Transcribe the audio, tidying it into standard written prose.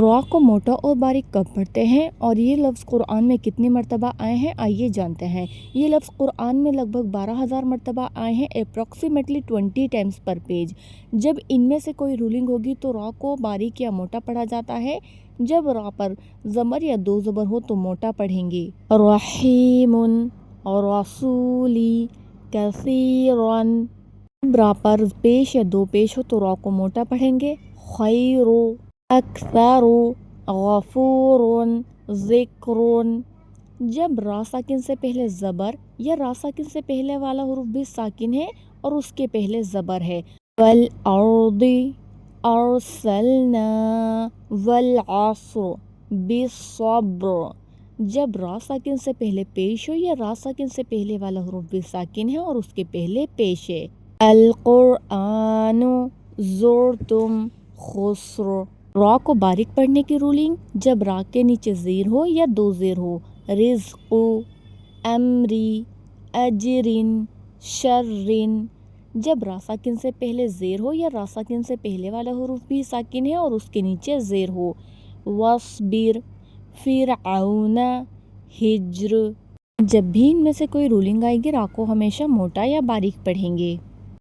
را کو موٹا اور باریک کب پڑھتے ہیں اور یہ لفظ قرآن میں کتنی مرتبہ آئے ہیں، آئیے جانتے ہیں۔ یہ لفظ قرآن میں لگ بھگ 12,000 مرتبہ آئے ہیں، اپروکسیمیٹلی 20 ٹائمز پر پیج۔ جب ان میں سے کوئی رولنگ ہوگی تو را کو باریک یا موٹا پڑھا جاتا ہے، جب را پر زبر یا دو زبر ہو تو موٹا پڑھیں گے۔ رحیم اور رسولی کثیرن، جب را پر پیش یا دو پیش ہو تو را کو موٹا پڑھیں گے۔ خیر اکثر غفور ذکر، جب را ساکن سے پہلے زبر یا را ساکن سے پہلے والا حرف بھی ساکن ہے اور اس کے پہلے زبر ہے۔ والارض ارسلنا والعصر بالصبر، جب را ساکن سے پہلے پیش ہو یا را ساکن سے پہلے والا حرف بھی ساکن ہے اور اس کے پہلے پیش ہے۔ القرآن زرتم خسر، را کو باریک پڑھنے کی رولنگ، جب را کے نیچے زیر ہو یا دو زیر ہو۔ رزق امری اجرن شرن، جب را ساکن سے پہلے زیر ہو یا را ساکن سے پہلے والا حرف بھی ساکن ہے اور اس کے نیچے زیر ہو۔ واصبر فرعون ہجر، جب بھی ان میں سے کوئی رولنگ آئے گی را کو ہمیشہ موٹا یا باریک پڑھیں گے۔